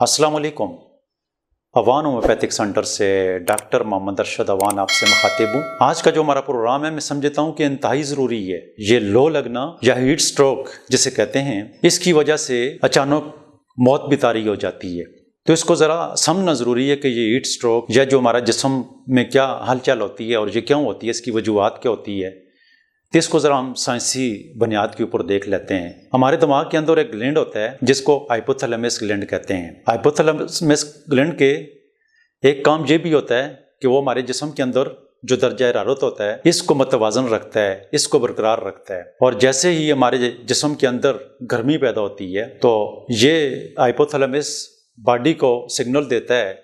अस्सलाम वालेकुम। Awan homeopathic centre से डॉक्टर मोहम्मद अरशद अवान आपसे मुखातिब हूँ। आज का जो हमारा प्रोग्राम है, मैं समझता हूँ कि इंतहाई ज़रूरी है। ये लो लगना या हीट स्ट्रोक जिसे कहते हैं, इसकी वजह से अचानक मौत भी तारी हो जाती है। तो इसको ज़रा समझना ज़रूरी है कि ये हीट स्ट्रोक या जो हमारा जिस्म में क्या हलचल होती है और ये क्यों होती है, इसकी वजूहात क्या होती है। तो इसको ज़रा हम साइंसी बुनियाद के ऊपर देख लेते हैं। हमारे दिमाग के अंदर एक ग्लैंड होता है जिसको हाइपोथैलेमस ग्लैंड कहते हैं। हाइपोथैलेमस ग्लैंड के एक काम ये भी होता है कि वो हमारे जिस्म के अंदर जो दर्जा हरारत होता है इसको मतवाजन रखता है, इसको बरकरार रखता है। और जैसे ही हमारे जिस्म के अंदर गर्मी पैदा होती है तो ये हाइपोथैलेमस बॉडी को सिग्नल देता है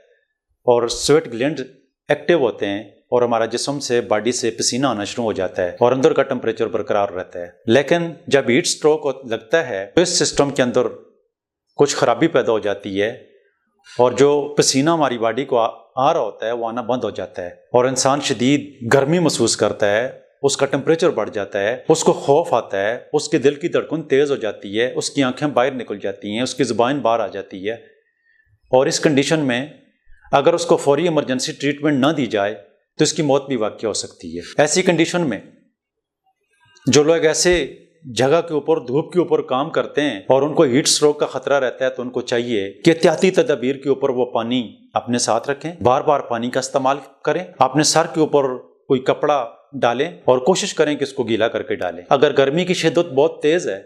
और स्वेट ग्लैंड एक्टिव होते हैं और हमारा जिस्म से बॉडी से पसीना आना शुरू हो जाता है और अंदर का टेम्परेचर बरकरार रहता है। लेकिन जब हीट स्ट्रोक लगता है तो इस सिस्टम के अंदर कुछ खराबी पैदा हो जाती है और जो पसीना हमारी बॉडी को आ रहा होता है वो आना बंद हो जाता है और इंसान शदीद गर्मी महसूस करता है, उसका टेम्परेचर बढ़ जाता है, उसको खौफ आता है, उसके दिल की धड़कन तेज़ हो जाती है, उसकी आंखें बाहर निकल जाती हैं, उसकी ज़ुबान बाहर आ जाती है। और इस कंडीशन में अगर उसको फौरी इमरजेंसी ट्रीटमेंट ना दी जाए तो इसकी मौत भी वाक़ई हो सकती है। ऐसी कंडीशन में जो लोग ऐसे जगह के ऊपर, धूप के ऊपर काम करते हैं और उनको हीट स्ट्रोक का खतरा रहता है तो उनको चाहिए कि एहतियाती तदबीर के ऊपर वो पानी अपने साथ रखें, बार बार पानी का इस्तेमाल करें, अपने सर के ऊपर कोई कपड़ा डालें और कोशिश करें कि इसको गीला करके डालें। अगर गर्मी की शिद्दत बहुत तेज़ है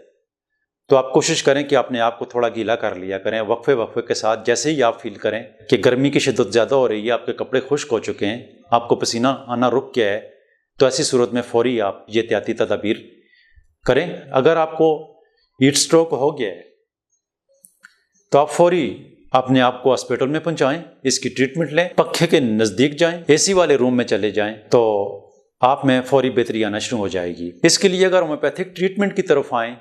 तो आप कोशिश करें कि अपने आप को थोड़ा गीला कर लिया करें वक्फे वक्फे के साथ। जैसे ही आप फील करें कि गर्मी की शिद्दत ज़्यादा हो रही है, आपके कपड़े खुश्क हो चुके हैं, आपको पसीना आना रुक गया है, तो ऐसी सूरत में फौरी आप ये एहतियाती तदबीर करें। अगर आपको हीट स्ट्रोक हो गया है तो आप फौरी अपने आप को हॉस्पिटल में पहुंचाएं, इसकी ट्रीटमेंट लें, पक्खे के नज़दीक जाएं, एसी वाले रूम में चले जाएं तो आप में फौरी बेहतरी आना शुरू हो जाएगी। इसके लिए अगर होम्योपैथिक ट्रीटमेंट की तरफ आएँ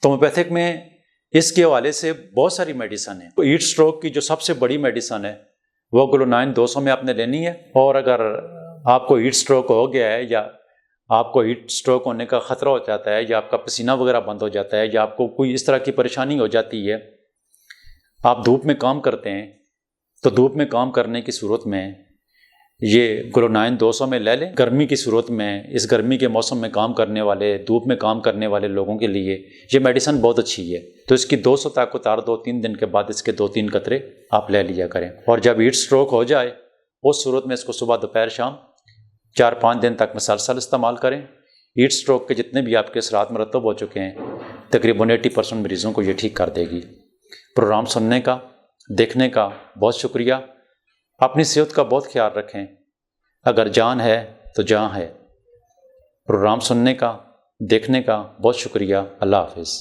तो होम्योपैथिक में इसके हवाले से बहुत सारी मेडिसन है। तो हीट स्ट्रोक की जो सबसे बड़ी मेडिसन है वो ग्लूनाइन 200 में आपने लेनी है। और अगर आपको हीट स्ट्रोक हो गया है या आपको हीट स्ट्रोक होने का ख़तरा हो जाता है या आपका पसीना वगैरह बंद हो जाता है या आपको कोई इस तरह की परेशानी हो जाती है, आप धूप में काम करते हैं, तो धूप में काम करने की सूरत में ये ग्लूनाइन 200 में ले लें। गर्मी की सूरत में, इस गर्मी के मौसम में काम करने वाले, धूप में काम करने वाले लोगों के लिए ये मेडिसिन बहुत अच्छी है। तो इसकी 200 ताकतार 2-3 दिन के बाद इसके 2-3 कतरे आप ले लिया करें। और जब हीट स्ट्रोक हो जाए उस सूरत में इसको सुबह दोपहर शाम 4-5 दिन तक मसलसल इस्तेमाल करें। हीट स्ट्रोक के जितने भी आपके असरात मरतब हो चुके हैं, तकरीबन 80% मरीज़ों को ये ठीक कर देगी। प्रोग्राम सुनने का, देखने का बहुत शुक्रिया। अपनी सेहत का बहुत ख्याल रखें। अगर जान है तो जहाँ है। प्रोग्राम सुनने का, देखने का बहुत शुक्रिया। अल्लाह हाफ़िज़।